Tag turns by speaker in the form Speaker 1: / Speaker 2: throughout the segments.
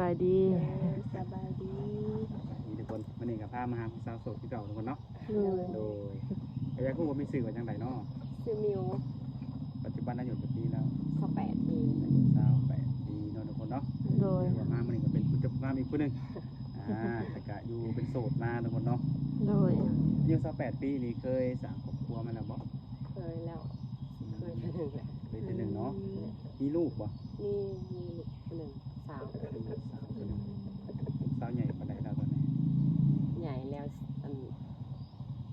Speaker 1: ายดี
Speaker 2: สบายดี
Speaker 3: มีทุกคนวันนี้กับพามาหาสาวโสดที่เก่าทุกคนเนาะโดยอยากรู้ว่ามีสื่อว่าจังไดเนาะ
Speaker 2: ชื่อมิว
Speaker 3: ปัจจุบันอายุกี่ปีแล้ว
Speaker 2: 28 ปี
Speaker 3: อายุ28 ปีเนาะทุกคนเนาะ
Speaker 1: โดย
Speaker 3: ว่ามาวันนี้ก็เป็นผู้จับมาอีกคนนึงแต่ก็อยู่เป็นโสดมาทุกคนเนาะ
Speaker 1: โดย
Speaker 3: อายุ28 ปีนี่เคยสร้างครอบครัวมาแล้วบ่
Speaker 2: เคยแล้วเคยทีหนึ่งแหละ
Speaker 3: เคยทีหนึ่งเนาะมีลูกบ่
Speaker 2: นี่มีลูกคนหนึ่งสาว
Speaker 3: เป็นลูกสาวคนนึงสาวใหญ่ปานใดแล้วตอนนี้
Speaker 2: ใหญ่แล้ว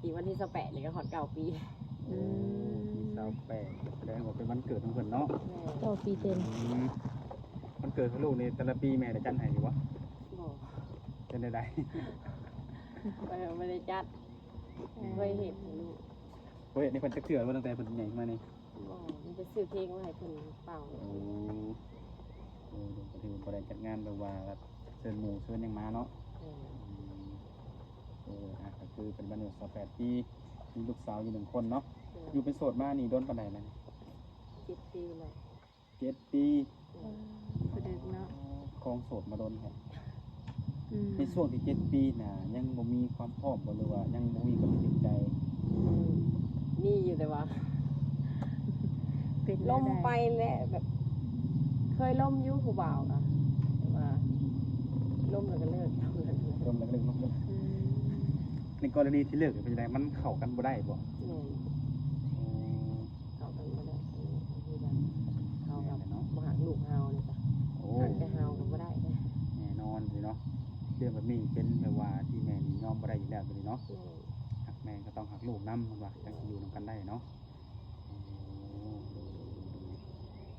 Speaker 2: ปีวันที่28นี่ก็ฮอด9 ปี
Speaker 3: 28แสดงว่าเป็นวันเกิดของเพิ่นเนาะ
Speaker 1: 9 ปีเต็ม
Speaker 3: วันเกิดของลูกนี่แต่ละปีแม่ได้จัดให้อยู่บ่
Speaker 2: บ่
Speaker 3: จัดได้
Speaker 2: ไม่ได้จัดเคยเห็นลูก
Speaker 3: เฮ้ยนี่เพิ่นจักเทื่อบ่ตั้งแต่เพิ่นใหญ่มานี่
Speaker 2: บ่มันจะซื้อเพลงมาให้เพิ่นเป่า
Speaker 3: ก็ถือบ่ได้จัดงานแบบว่าเชิญหมู่เชิญหยังมาเนาะก็คือเป็นวันเกิด28 ปีมีลูกสาวอยู่1 คนเนาะอยู่เป็นโสดมานี่โดนปานใดแล้ว
Speaker 2: 7 ปีแล้ว
Speaker 3: 7 ปี
Speaker 1: คือเด็กเนาะ
Speaker 3: ของโสดมาโดนแท้ในช่วงที่7 ปีน่ะยังบ่มีความพร้อมบ่หรือว่ายังบ่มีความจริงใจ
Speaker 2: นี่อยู่แต่ว่า
Speaker 1: เป็น
Speaker 2: ล่มไปแล้วแบบเคยล่มอยู่ผู้บ่าวอ่ะแต่ว่าล่มแล้วก็เลิก
Speaker 3: ล่มแล้วก็เลิกในกรณีที่เลิกเป็นจังไดมันเข้ากันบ่ได้บ่
Speaker 2: เข้ากันบ่ได้คือแบบเขาแบบบ่หักลูกเฮานี่จ้ะหักแต่เฮาก็บ่ได้
Speaker 3: แน่นอนสิเนาะเรื่องแบบนี้เป็นแบบว่าที่แม่นี่ยอมบ่ได้อยู่แล้วตัวนี้เนาะหักแม่ก็ต้องหักลูกนำมันว่าจังสิอยู่นำกันได้เนาะ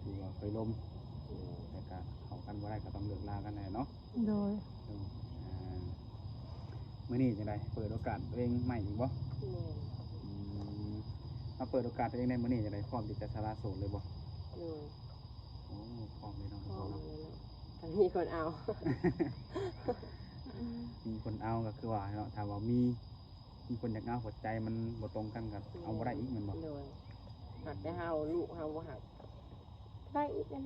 Speaker 3: คือว่าเคยล้มแต่ก็เข้ากันบ่ได้ก็ต้องเลิกลากันแน่เนาะ
Speaker 1: โดย
Speaker 3: มื้อนี้จังได๋เปิดโอกาสตัวเองใหม่อีกบ่มาเปิดโอกาสตัวเองในมื้อนี้จังได๋พร้อมที่จะสละโสดเลยบ่โอ้พร้อมเลยเนาะ
Speaker 2: ถ้ามีคนเอา
Speaker 3: มีคนเอาก็คือว่าเนาะถ้าว่ามีคนอยากเอาหัวใจมันบ่ตรงกันก็เอาบ่ได้อีกแม่นบ่
Speaker 2: หักแต่เฮาลูกเฮาบ่หักได้อีกแน่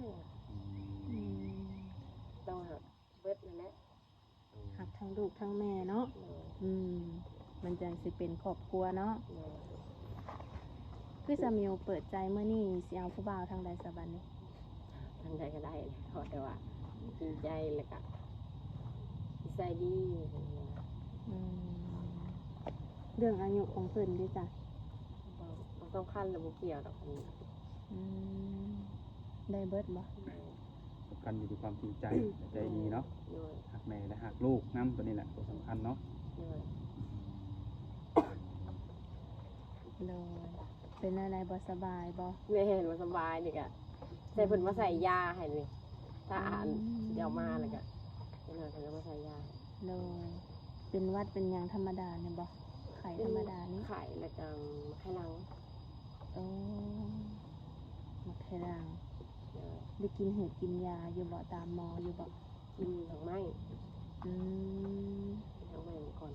Speaker 2: ต้องหักเบิดนั่นแหละ
Speaker 1: หักทั้งลูกทั้งแม่เนาะมันจังสิเป็นครอบครัวเนาะคือสามีเปิดใจเมื่อนี้สิเอาผู้บ่าวทางใดสะบัดนี้
Speaker 2: ทางใดก็ได้ขอแต่ว่าจริงใจแล้วก็นิสัยดี
Speaker 1: เรื่องอายุของเพิ่นด้วยจ้ะ
Speaker 2: บ่ต้องคันแล้วบ่เกี่ยวดอกนี้
Speaker 1: ได้เบิดบ่
Speaker 3: สำคัญอยู่ที่ความจริงใจใจดีเนาะหักแม่และหักลูกนำตัวนี้แหละตัวสำคัญเนาะ
Speaker 1: เป็นอะไรบ่สบายบ่
Speaker 2: แม่เห็นบ่สบายนี่ก็ใส่เพิ่นมาใส่ยาให้นี่ถ้าอ่านเดี๋ยวมาแล้วก็เพิ่นก็มาใส่ยา
Speaker 1: เลยเป็นวัดเป็นหยังธรรมดาเนี่ยบ่ไข้ธรรมดานี่
Speaker 2: ไข้แล้วก็ไข้หลัง
Speaker 1: มักไข้หลังได้กินหูกินยาอยู่บ่ตามหมออยู่บ่
Speaker 2: กินทางไม้ทางไม้ก่อน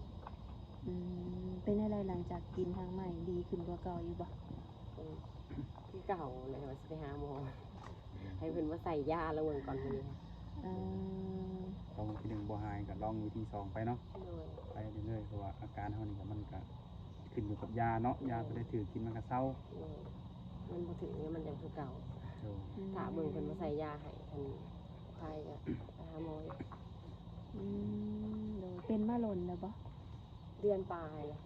Speaker 1: เป็นอะไรหลังจากกินทางไม้ดีขึ้นกว่าเก่าอยู่บ่
Speaker 2: ที่เก่าเลยว่าสิไปหาหมอให้เพิ่นมาใส่ยาแล้วเบิ่งก่อนมื้อนี้
Speaker 3: ลองวิธี1บ่หายก็ลองวิธี2ไปเนาะไปเรื่อยๆเพราะว่าอาการเฮานี่ก็มันก็ขึ้นอยู่กับยาเนาะยาบ่ได้ถือกินมันก็เซา
Speaker 2: มันบ่ถึงเนี่ยมันยังคือเก่าถ้าเบิ่งเพิ่นมาใส่ยาให้อันใครก็ไปหาหมอ
Speaker 1: โดยเป็นมาหล่นแล้วบ่
Speaker 2: เดือนปลายแล้ว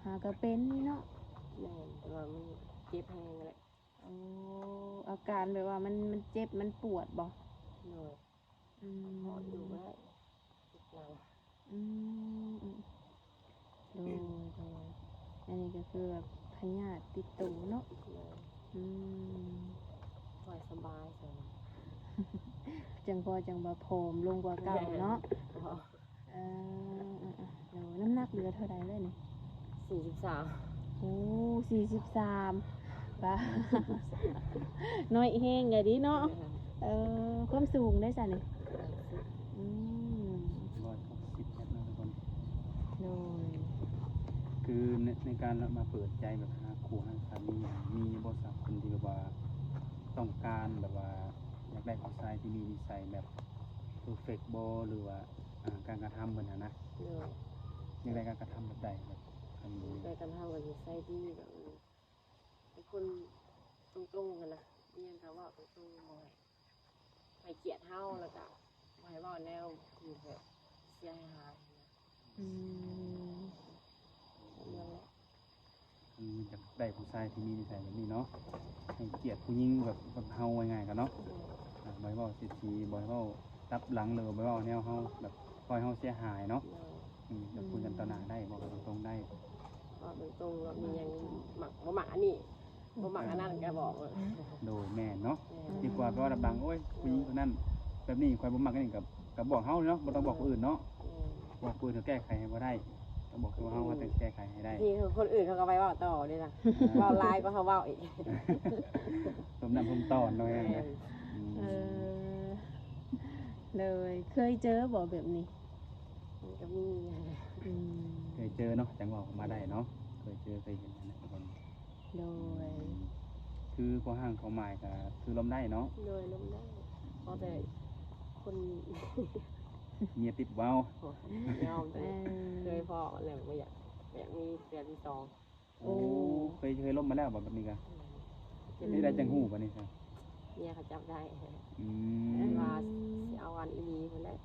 Speaker 1: หาก็เป็นนี่เนาะ
Speaker 2: แม่นแต่ว่ามันเจ็บแฮงแหละ
Speaker 1: อาการแบบว่ามันเจ็บมันปวดบ่
Speaker 2: พออยู่ได้เรา
Speaker 1: โดยอันนี้ก็คือแบบพยาธิติดตูเนาะ
Speaker 2: ปล่อยสบายเลย
Speaker 1: จังบ่ผอมลงกว่าเก่าเนาะน้ำหนักเหลือเท่าไรเลยนี่
Speaker 2: 43
Speaker 1: โอ้43ป่ะน้อยแห้งไงดิเนาะความสูงได้จ้ะนี่
Speaker 3: 160นะทุกคน
Speaker 1: โดย
Speaker 3: คือในการมาเปิดใจแบบหาคู่หาสามีบ่สักคนที่แบบว่าต้องการแบบว่าอยากได้ผู้ชายที่มีนิสัยแบบ perfect บ่หรือว่าการกระทำมันนะ
Speaker 2: เลย
Speaker 3: อย่างไรการกระทำแบบใดแบบอันนี้
Speaker 2: ไปกันเท่ากันใส่ดีแบบเป็นคนตรงๆกันนะเรียนเขาว่าตรงๆบ่ให้เกียรติเฮาแล้วก็บ่ให้เว้าแนวที่แบบเสียหายนะ
Speaker 1: อืม
Speaker 2: นั่นแหละ
Speaker 3: คือจะได้ผู้ชายที่มีนิสัยแบบนี้เนาะให้เกียรติผู้หญิงแบบเฮาง่ายๆกันเนาะบ่ให้เว้าเสียทีบ่ให้เว้ารับหลังเลยบ่ให้เว้าแนวเฮาแบบปล่อยเฮาเสียหายเนาะแบบคุยกันต่อหน้าได้บอกกันตรงๆได้
Speaker 2: ว่าตรงๆว่ามีหยังหมักบ่หมักอันนี้บ่หมักอันนั้นก็บอกเลย
Speaker 3: โดยแม่นเนาะดีกว่าไปว่ารับหลังโอ้ยผู้หญิงคนนั้นแบบนี้ข่อยบ่มักอันนี้กับบอกเฮาเนาะบ่ต้องบอกคนอื่นเนาะบอกคนอื่นเขาแก้ไขให้บ่ได้ต้องบอกตัวเฮาว่าจะแก้ไขให้ได้
Speaker 2: ที่คนอื่นเขาก็ไปเว้าต่อนี่นะเว้าลายก็เขาเว้าอีก
Speaker 3: สมน้ำสมตอนหน่อยนะ
Speaker 1: เออเลยเคยเจอบ่แบบนี้
Speaker 2: มันก็มี
Speaker 1: อืม
Speaker 3: เคยเจอเนาะจังหวะออกมาได้เนาะเคยเจอเคยเห็นนะทุกคน
Speaker 1: โดย
Speaker 3: คือพอห่างเขาหมายก็คือลมได้เนาะ
Speaker 2: โดยล้มได้เพราะแต่คน
Speaker 3: เมียติดเว้า
Speaker 2: ยอมแต่เคยพอแล้วไม่อยากมีเดือนที่สอง
Speaker 3: โอ้เคยล่มมาแล้วแบบนี้ก็นี่ได้จังหูป่ะนี่ครับ
Speaker 2: เนี่ยเขาจับได้
Speaker 3: อื
Speaker 2: ว่าสิเอาวันอีนีคนแรก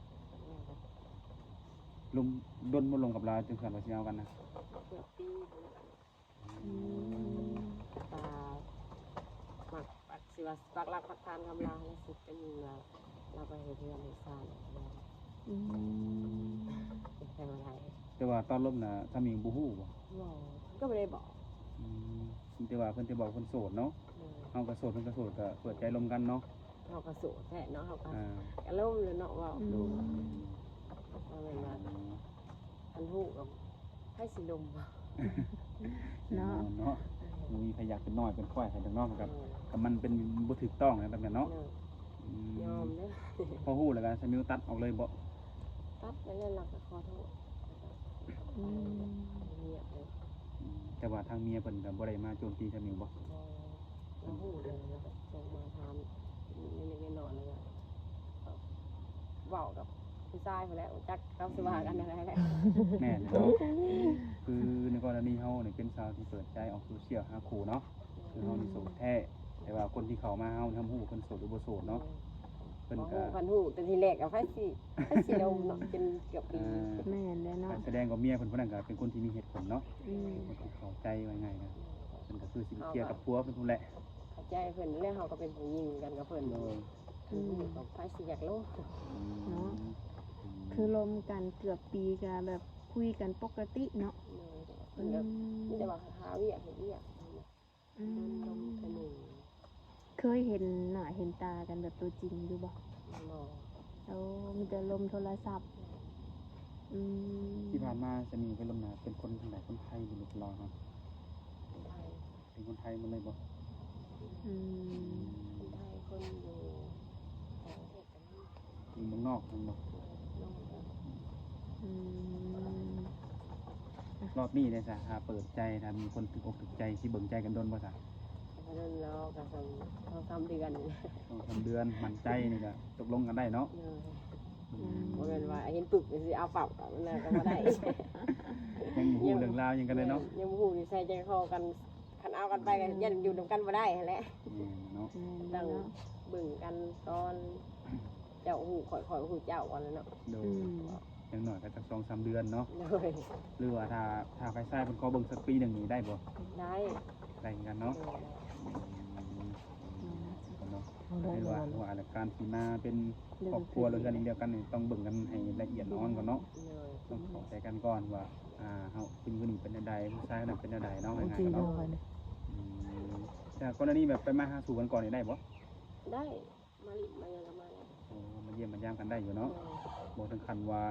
Speaker 3: ลมดนบ่ลงกับเราจึงสั่นว่าสิเอากันนะ
Speaker 2: เกือบปีคนแรก
Speaker 1: อืม
Speaker 2: ตาหมักปักสิว่าปักหลักปักฐานทำลายแล้วสุดเป็นเราไปเฮ็ดเรือนให้สร้าง
Speaker 1: อืม
Speaker 2: เป็นแค่อะไร
Speaker 3: แต่ว่าตอนล่มน่ะถ้ามีบ่ฮู้บ่
Speaker 2: บอกก็ไม่ได้บอก
Speaker 3: แต่ว่าเพิ่นจะบอกเพิ่นโสดเนาะเฮาก็โสดเพิ่นก็โสดก็เปิดใจลมกันเนาะ
Speaker 2: เขากระสุแท้เนาะเขาก็
Speaker 3: อ่า
Speaker 2: กระล่มเลยเนาะว่า
Speaker 3: ดู
Speaker 2: เอาเวลาอันหูกับให้สิลม
Speaker 1: เนาะ
Speaker 3: เนาะบ่มีใครอยากเป็นน้อยเป็นค่อยใครดังเนาะกับมันเป็นบ่ถูกต้องนะแบบนั้นเนาะ
Speaker 2: ยอมเด้อ
Speaker 3: พอฮู้แล้วก็สมิวตัดออกเลยบ่
Speaker 2: ตัดไปเล่นหลักขอโทษ
Speaker 1: อืม
Speaker 2: เงียบเลย
Speaker 3: แต่ว่าทางเมียเพิ่นก็บ่ได้มาโจมตีสมิวบ่
Speaker 2: เราหูเลยแล้วก็ส่งมาทำนิดๆหน่อยๆเลยบอกกับผู้ชายไปแล้วจักกับสว่ากันอะไรแหละ
Speaker 3: แม่นเนาะคือในกรณีเฮานี่เป็นสาวที่เปิดใจออกโซเชียลหาคู่เนาะคือเฮานี่โสดแท้แต่ว่าคนที่เข้ามาเฮาทำฮู้เพิ่นโสดหรือบ่โสดเนาะเพิ่นก็
Speaker 2: พันหูแต่ทีแรกกับไฟสีลมเนาะจนเกือบปี
Speaker 1: แม่นแล้วเนาะ
Speaker 3: แสดงว่าเมียเพิ่นผู้นั้นก็เป็นคนที่มีเหตุผลเนาะ
Speaker 1: อืม
Speaker 3: คนที่เข้าใจว่าง่ายนะเพิ่นก็คือสิเคลียร์กับผัวเพิ่นพู้นแหละ
Speaker 2: เข้าใจเพิ่นแล้วเขาก็เป็นผู้หญิงกันกับเพิ่น
Speaker 3: โดย
Speaker 2: กับไฟสีอยากโลก
Speaker 1: คือลมกันเกือบปีก็แบบคุยกันปกติเนาะ
Speaker 2: เพิ่นแบบนี่แต่ว่าหาเวียกเห็นเวียก
Speaker 1: อื
Speaker 2: ลม
Speaker 1: ม
Speaker 2: เป็นหนึ่ง
Speaker 1: เคยเห็นหน้าเห็นตากันแบบตัวจริงอยู่บ่
Speaker 2: หล่อ
Speaker 1: แล้วมีแต่ลมโทรศัพท์อืม
Speaker 3: ที่ผ่านมาสมิวเป็นลมหนาเป็นคนทางไหนคนไทยหรือคนลาวครับ
Speaker 2: ไทย
Speaker 3: เป็นคนไทยหมันเลยบ่
Speaker 1: อืม
Speaker 2: คนไทยคนอยู่ต่างประเทศกันนี่
Speaker 3: อยู่เมืองนอกนั่นบ่
Speaker 2: น้องก็
Speaker 1: อืม
Speaker 3: รอบนี้ได้ซะถ้าเปิดใจถ้ามีคนถูกอกถูกใจสิเบิ่งใจกันโดนบ่ซะ
Speaker 2: เพราะนั้นเราก็ต้องทำเดือนนี่
Speaker 3: ต้องทำเดือนมั่นใจนี่ก็ตกลงกันได้เนาะ
Speaker 2: เพราะงั้นว่าเห็นปึกสิเอาปรับกับมันก็บ่ได้
Speaker 3: ยังบ่ฮู้เรื่องราวหยังกันเลยเนาะ
Speaker 2: ยังบ่ฮู้สิใส่ใจคอกันคันเอากันไปก็ยันอยู่นำกันบ่ได้หั่นแหละ
Speaker 3: เนาะ
Speaker 1: แม่น
Speaker 2: ต้
Speaker 1: แล้
Speaker 2: อ
Speaker 1: ว
Speaker 2: ง
Speaker 1: เนาะ
Speaker 2: เบิ่งกันตอนเจ้าฮู้ข่อยฮู้เจ้าก่อนแล้วเนาะ
Speaker 3: โดย
Speaker 1: อืม
Speaker 3: อย่างน้อยก็สัก 2-3 เดือนเนาะ
Speaker 2: เลย
Speaker 3: หรือว่าถ้าไฟซ้ายเพิ่นขอเบิ่งสักปีหนึงนี่ได้บ่
Speaker 2: ได้
Speaker 3: ได้เหมือนกันเนาะเนาะหรือว่าการที่มาเป็นครอบครัวหรือกันอีกเดียวกันนี่ต้องเบิ่งกันให้ละเอียดอ่อนก่อนเนาะ
Speaker 2: เลย
Speaker 3: ต้องเข้าใจกันก่อนว่าเฮาผู้หญิงคนนี้เป็นจังไดผู้ชายคนนั้นเป็นจังไดเนาะง่ายๆเนาะแต่กรณีแบบไปมาหาสู่กันก่อนนี่ได้บ่
Speaker 2: ได้มาลิมายังกันมาแล้ว
Speaker 3: โอ้มาเยี่ยมมายามกันได้อยู่เนาะบ่ถึงขั้นว่า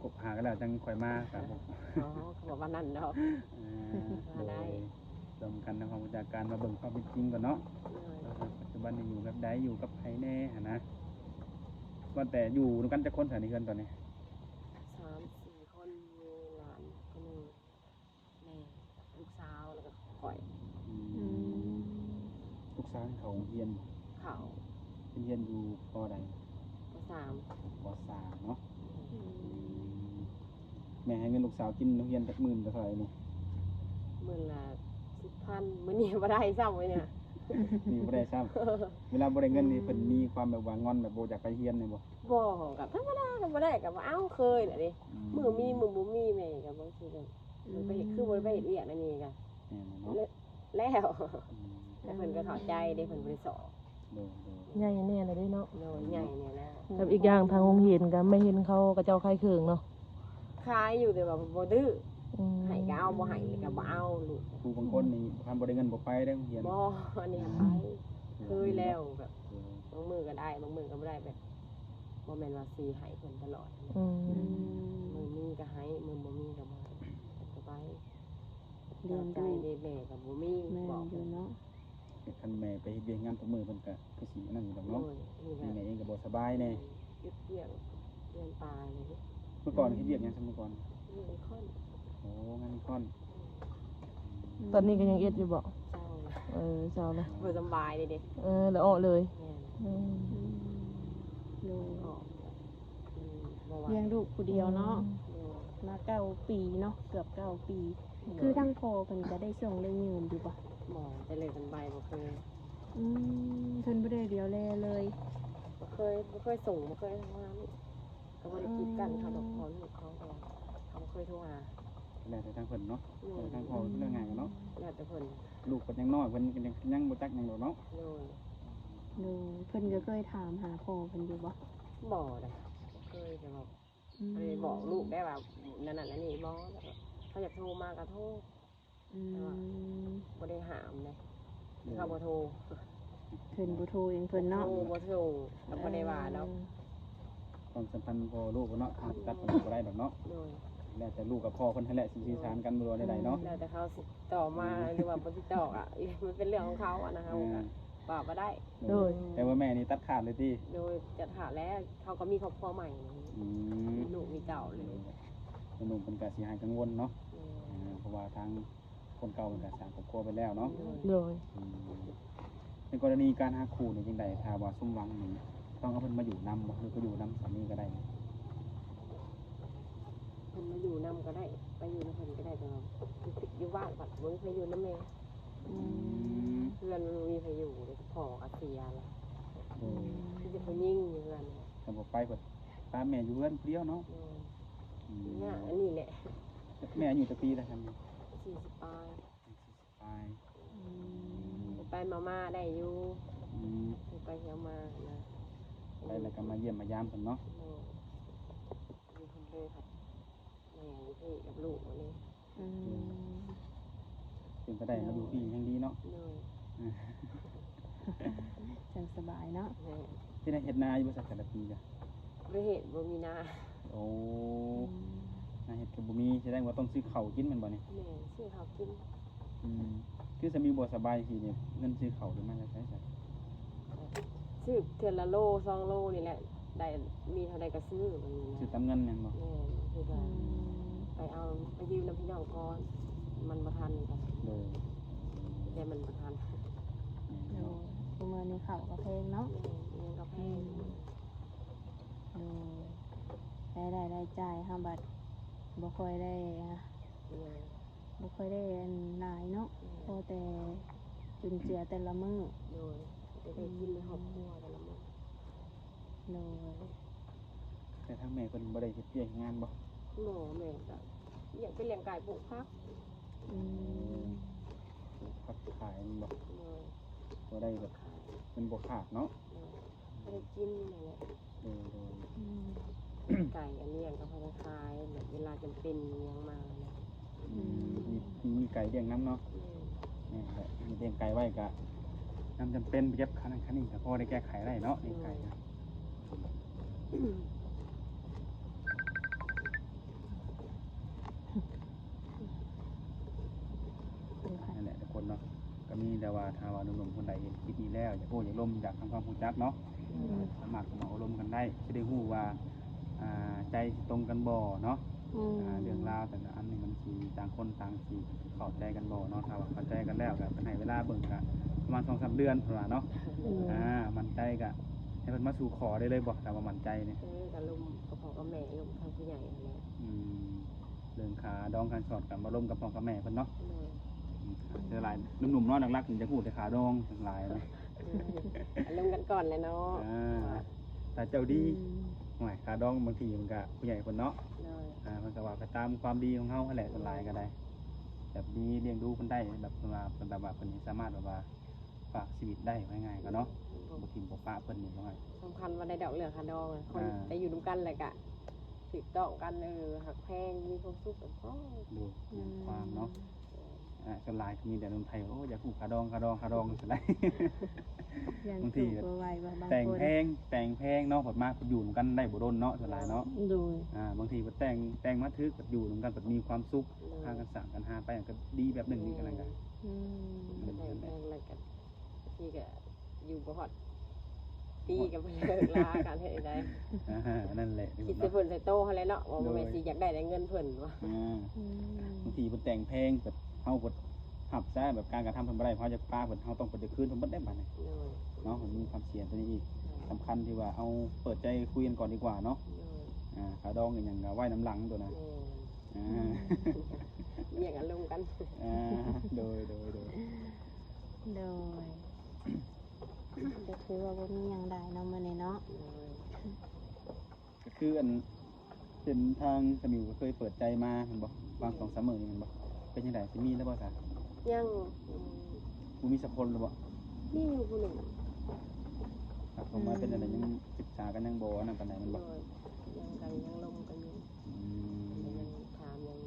Speaker 3: คบหากันแล้วจังค่อยมาครับผม
Speaker 2: อ๋อเขาบอกว่านั่นดอก มาได้
Speaker 3: รวมกันทำความรู้จักกันมาเบิ่งความเป็นจริงก่อนเนาะ
Speaker 2: เลย
Speaker 3: ปัจจุบันนี่อยู่แบบใดอยู่กับใครแน่หั่นนะว่าแต่อยู่นำกันจักคนแถวนี้เพิ่นตอนนี้
Speaker 2: 3-4 คนมีหลานคนหนึงแม่ลูกสาวแล้วก็ข่อย
Speaker 1: อืม
Speaker 3: ลูกสาวที่เขาเรียน
Speaker 2: เขา
Speaker 3: เรียนอยู่ปอใด
Speaker 2: ก็3
Speaker 3: ปอ3 แม่ให้เงินลูกสาวกินโรงเรียนจักหมื่นก็เท่าไหร่นี่
Speaker 2: มื้อละ10,000มื้อนี้บ่ได้ซ้ำเลยเนี่ย
Speaker 3: นี่บ่ได้ซ้ำเวลาบ่ได้เงินนี่เพิ่นมีความแบบว่างอนแบบบ่อยากไปเรียนนี่บ่
Speaker 2: บ่กับธรรมดาก็บ่ได้ก็บ่เอาเคยน่ะดิมื้อมีมื้อบ่มีแม่ก็บางทีก็มันไปเฮ็ดคือบ่ได้ไปเฮ็ดเวียกนั่นนี่ก็
Speaker 3: แม่นเนาะ
Speaker 2: แล้ว
Speaker 3: อืม
Speaker 2: แต่เพิ่นก็เข้าใจเด้เพิ่นบ่ได้สอน
Speaker 3: โดย
Speaker 4: ใหญ่แน่เลยเด้เนาะ
Speaker 2: โดยใหญ่เนี่ยนะ
Speaker 4: กับอีกอย่างทางโรงเรียนก็ไม่เห็นเขากระเจ้าคายเคืองเนาะ
Speaker 2: คายอยู่แต่ว่าบ่ดื้อ
Speaker 4: อืม
Speaker 2: ให้ก็เอาบ่ให้ก็บ่เอาลูก
Speaker 3: ครูบางคนนี่คันบ่ได้เงินบ่ไปได้โรงเรียน
Speaker 2: บ่อันนี้ไปเคยแล้วแบบบางมื้อก็ได้บางมื้อก็บ่ได้แบบบ่แม่นว่าสิให้เพิ่นตลอด
Speaker 4: อืม
Speaker 2: มื้อมีก็ให้มื้อบ่มีก็บ่ให้ก็ไป
Speaker 1: เรียน
Speaker 2: ใจ
Speaker 1: รู้
Speaker 2: เด้แม่ก็บ่มี
Speaker 1: แม่
Speaker 2: บอก
Speaker 1: อยู่เนาะ
Speaker 3: คันแม่ไปเฮ็ดเวียกงานทุกมื้อเพิ่นก็คือสินั่นอยู่ดอก
Speaker 2: โอ้
Speaker 3: เนาะ
Speaker 2: ยนี่ก็
Speaker 3: แม่เองก็บ่สบายแน่
Speaker 2: ยึดเกี่ยวเรียนปลายเลย
Speaker 3: เมื่อก่อนเฮ็ดเวียกหยังซั่นเมื่อก่อน
Speaker 2: นี่เป็นข้อน
Speaker 3: โอ้งานค่อน
Speaker 4: ตอนนี้ก็ยังเอ็ดอยู่บ่
Speaker 2: เศร้าเลย
Speaker 4: เศร้าเลย
Speaker 2: บ่สำบายเลยเด็ก
Speaker 4: แล้วออกเลย
Speaker 2: แม่น
Speaker 4: อืม
Speaker 1: โดย
Speaker 2: ออกบ่ว่า
Speaker 1: เลี้ยงลูกผู้เดียวเนาะ มา9 ปีเนาะเกือบ9 ปี คือทั้งพ่อเพิ่นก็ได้ส่งได้ยืมอยู่บ่
Speaker 2: หมอแต่เลยสำบายบ่เคย
Speaker 1: เพิ่นบ่ได้เดียวแลเลย
Speaker 2: บ่เคยส่งบ่เคยทำงานนี่ก็บ่ได้กีดกันเขาดอกพอลูกเขาก็เขาบ่เคยโทรหา
Speaker 3: แล้วแต่ทางเพิ่นเนาะแล้วทางพ่อเรื่องงานกันเนาะ
Speaker 2: แล้วแต่เพิ่น
Speaker 3: ลูกเพิ่นยังน้อยเพิ่นก็ยังบ่จักหยังดอกเนาะ
Speaker 2: โดย
Speaker 1: โดยเพิ่นก็เคยถามหาพ่อเพิ่นอยู่บ่
Speaker 2: บ่ได้บ่เคยแต่ว่าบ่ได้บอกลูกได้ว่านั่นน่ะนั่นนี่บ่แล้วก็เขาอยากโทรมาก็โทร
Speaker 1: อืม
Speaker 2: บ่ได้ห้ามเลยเขาบ่โทร
Speaker 1: เพิ่นบ่โทรเองเพิ่นเนาะ
Speaker 2: โทรบ่โทรแล้วบ่ได้ว่าดอก
Speaker 3: ความสัมพันธ์พ่อลูกเนาะตัดเพิ่นบ่ได้ดอกเนาะ
Speaker 2: โดย
Speaker 3: แล้วแต่ลูกกับพ่อเพิ่นนั่นแหละสิสื่อสารกันบ่ว่าใดๆเนาะ
Speaker 2: แล้วแต่เขาสิต่อมาหรือว่าบ่ติดต่ออ่ะ มันเป็นเรื่องของเขาอ่ะนะคะว่าบ่ได้
Speaker 4: โดย
Speaker 3: แต่ว่าแม่นี่ตัดขาดเลยติ
Speaker 2: โดยจะถามแล้วเขาก็มีครอบครัวใหม่
Speaker 3: อืม
Speaker 2: มีลูกมีเต่าเลย
Speaker 3: หนุ่มเพิ่นก็สิหายกังวลเนาะเพราะว่าทางคนเก่าเพิ่นก็สร้างครอบครัวไปแล้วเนาะ
Speaker 4: โดย
Speaker 3: ในกรณีการหาคู่นี่จังได๋ถ้าว่าสมหวังนี่ต้องเอาเพิ่นมาอยู่นำบ่หรือไปอยู่นำสามีก็ได้
Speaker 2: เพิ่นมาอยู่นำก็ได้ ไปอยู่นำเพิ่นก็ได้แต่ว่าอยู่บ้านบัดบ่มีใครอยู่นำแม่
Speaker 3: อืม
Speaker 2: เพื่อนมันมีใครอยู่เลยพ่อก็เสียแล้ว
Speaker 3: โอ้
Speaker 2: ที่จะไปยิ่งอยู่กัน
Speaker 3: ถ้าบ่ไปเพิ่นตามแม่อยู่เฮือนผู้เดียวเนาะ
Speaker 2: เนี่ยอันนี้แหละ
Speaker 3: แม่อายุจักปีแล้วครับ
Speaker 2: 40ปลาย
Speaker 3: ปลาย
Speaker 2: ไปมาได้อยู่
Speaker 3: อืม
Speaker 2: ไปเที่ยวมานะ
Speaker 3: ไปแล้วก็มาเยี่ยมมายามเพิ่นเนาะ
Speaker 2: มีคนเลยครับแม่อยู่ที่กับลูกวันนี้
Speaker 3: เป็นก็ได้มาอยู่พี่ยังดีเนาะ
Speaker 2: เลย
Speaker 1: จังสบายเนาะ
Speaker 2: แม่
Speaker 3: ที่ได้เฮ็ดนาอยู่บ่สักแต่ละปีจ้ะ
Speaker 2: บ่เห็นบ่มีนา
Speaker 3: โอ้นาเฮ็ดก็บ่มีแสดงว่าต้องซื้อข้าวกินแม่นบ่นี่
Speaker 2: แม่ซื้อข้าวกิน
Speaker 3: คือสามีบ่สบายสิเนี่ยเงินซื้อข้าวหรือมาจากไสซะ
Speaker 2: ซื้อเทื่อละโล2 โลนี่แหละได้มีเท่าใดก็ซื้อแบบนี้
Speaker 3: ซื้อ
Speaker 2: นะ
Speaker 3: ตามเงินแม่นบ่
Speaker 2: แม่คือว่าไปเอาไปยืมน้ำพี่น้องก่อนมันบ่ทันกัน
Speaker 3: โดย
Speaker 2: แต่มันบ่ทัน
Speaker 1: โดยคุมื้อนี้ข้าวก็แพงเนาะ
Speaker 2: แม่เลี้ยงก็แพง
Speaker 1: โดยรายจ่ายเฮาบัดบ่ค่อยได้
Speaker 2: เนี่ย
Speaker 1: บ่ค่อยได้หลายเนาะพอแต่จุนเจือแต่ละมื้อ
Speaker 2: โดยจะได้กินในครอบครัวแต่ละมื้อ
Speaker 1: โดย
Speaker 3: แต่ทางแม่เพิ่นบ่ได้เฮ็ดเวียกงานบ่
Speaker 2: หมอแม่ก็อยากไปเลี้ยงไก่ปลูกผัก
Speaker 1: อืม
Speaker 3: พักขายแม่นบ่
Speaker 2: เลย
Speaker 3: บ่ได้แบบ
Speaker 2: ขาย
Speaker 3: มันบ่ขาดเนาะ
Speaker 2: ไม่ได้กินอะไรเงี้ย
Speaker 3: โดย
Speaker 1: อืม
Speaker 2: ไก่อันนี้อย่างก็พอจะขายแบบเวลาจำเป็นเลี้ยงมานะ
Speaker 3: มีไก่เลี้ยงน้ำเนาะนี่แหละมีเลี้ยงไก่ไว้ก็น้ำจำเป็นไปเก็บคันนั้นคันนี้ก็พอได้แก้ไขได้เนาะเลี้ยงไก่นะ นั่นแหละทุกคนเนาะก็มีแต่ว่าถ้าว่าหนุ่มๆคนใดเห็นคลิปนี้แล้วอยากโอ้อยากลมอยากทำความรู้จักเนาะสามารถเข้ามาอบรมกันได้จะได้รู้ว่าใจตรงกันบ่เนาะเรื่องราวแต่ละอันนี่มันสิต่างคนต่างสิเข้าใจกันบ่เนาะถ้าว่าเข้าใจกันแล้วก็ให้เวลาเบิ่งก็ประมาณ 2-3 เดือนพุ่นว่าเนาะมั่นใจก็ให้เพิ่นมาสู่ขอได้เลยบ่ถ้าว่ามั่นใจเนี่ย
Speaker 2: กับลุมกับพ่อกับแม่ลุมทางผู้ใหญ่อะไร
Speaker 3: อืม ขาดองการสอดกันมาร่วมกับพ่อกับแม่เพิ่นเนาะ
Speaker 2: เลย
Speaker 3: แต่หลายหนุ่มๆเนาะหลักๆนี่จะพูดแต่ขาดองทั้งหลายเนาะ
Speaker 2: อารมณ์กันก่อนเลยเนาะ
Speaker 3: ถ้าเจ้าดีหน่อยขาดองบางทีมันก็ผู้ใหญ่เพิ่นเนาะ
Speaker 2: เลย
Speaker 3: มันก็ว่าไปตามความดีของเฮาหั่นแหละทั้งหลายก็ได้แบบดีเลี้ยงดูเพิ่นได้แบบเพิ่นว่าเพิ่นแบบว่าเพิ่นสามารถแบบว่าฝากชีวิตได้ง่ายๆก็เนาะบ่ทิ่มบ่ปะเพิ่นนี่น้อย
Speaker 2: สำคัญว่าได้ดอกเหลืองคาดองคน
Speaker 3: อ่า
Speaker 2: ได้อยู่ร่วมกันเลยกะถูกต้องกันหักแพงมีความสุขกันพ่อ
Speaker 3: ดูความเนาะส่วนหลายก็มีแต่คนไทยโอ้อยากฮู้ขาดองจังได๋
Speaker 1: ยัน
Speaker 3: บางที
Speaker 1: ถูกบ่ไหวว่าบาง
Speaker 3: แต่ง
Speaker 1: คน
Speaker 3: แพงเนาะผลมาอยู่นำกันได้บ่โดนเนาะส่วนหลายเนาะ
Speaker 1: โดย
Speaker 3: บางทีก็แต่งมาทึกก็อยู่นำกันก็มีความสุขพากันสร้างกันหาไปก็ดีแบบหนึงนี่กันนั่นกัน
Speaker 1: อืม
Speaker 2: ได้แพงอะไรกันที่ก็อยู่บ่ฮอดปีกับเลิกลากันให้ได้
Speaker 3: นั่นแหละ
Speaker 2: คิดสิเพิ่นใส่โตเฮาแล้วเนาะว่าบ่แม่นสิอยากได้เงินเพิ่นว่า
Speaker 1: อืม
Speaker 3: บางทีเพิ่นแต่งแพงแบบเฮาก็หับซะแบบการกระทำเพิ่นบ่ได้เพราะจะป้าเพิ่นเฮาต้องเพิ่นจะคืนเพิ่นบ่ได้บัดนี้
Speaker 2: เลย
Speaker 3: เนาะมันมีความเสี่ยงตัวนี้อีกสำคัญที่ว่าเอาเปิดใจคุยกันก่อนดีกว่าเนาะ
Speaker 2: เลย
Speaker 3: ขาดองอีกอย่างก็ไว้น้ำหลังตัวนะ
Speaker 2: เรียกอารมณ์กัน
Speaker 3: โดย
Speaker 1: โดยก็คือว่าบ่มีหยังได้เนาะมื้อนี้เนาะ
Speaker 3: ก็คืออันเป็นทางสมิวก็เคยเปิดใจมาเห็นบ่บาง2-3 มื้อนี่เห็นบ่เป็นจังได๋สิมีแล้วบ่ซะ
Speaker 2: ยัง
Speaker 3: บ่มีสักคนหรือบ่
Speaker 2: นี่อยู่ผู้หนึ่ง
Speaker 3: ผมมาเป็นจังได๋ยังศึกษากันยังบ่นั่นปานใดมัน
Speaker 2: โด
Speaker 3: บ่
Speaker 2: ยยังลงกันอยู่
Speaker 3: อืม
Speaker 2: ยังถามยัง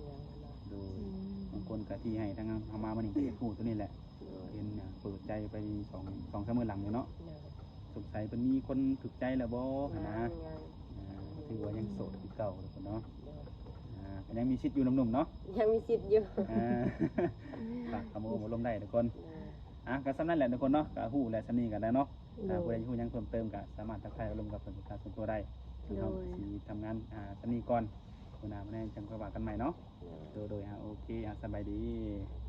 Speaker 2: นะ
Speaker 3: โดย
Speaker 1: อืม
Speaker 3: บางคนก็ที่ให้ทางเฮามามื้อนี้ก็อยากพูดตัวนี้แหละ
Speaker 2: โดย
Speaker 3: เห็นเปิดใจไป2-3 มื้อหลังอยู่เนาะ
Speaker 2: โดย
Speaker 3: สงสัยเพิ่นมีคนถูกใจแล้วบ่หั่นนะ
Speaker 2: ยัง
Speaker 3: ถือว่ายังโสดคือเก่าทุกคนเนาะ
Speaker 2: โดย
Speaker 3: ก็ยังมีชิดอยู่หนุ่มๆเนาะ
Speaker 2: ยังมีสิทธิ์อยู่
Speaker 3: ฝากคำโอมาลมได้ทุกคนก็สำนั่นแหละทุกคนเนาะก็ฮู้และสำนีกันแล้วเนาะผู้ใดฮู้ยังเพิ่มเติมก็สามารถทักทายอารมณ์กับประสบการณ์ส่วนตัวได้เราสิทำงานสำนีก่อนวันหน้ามาแน่จังค่อยว่ากันใหม่เนาะโดยโอเคสบายดี
Speaker 2: โ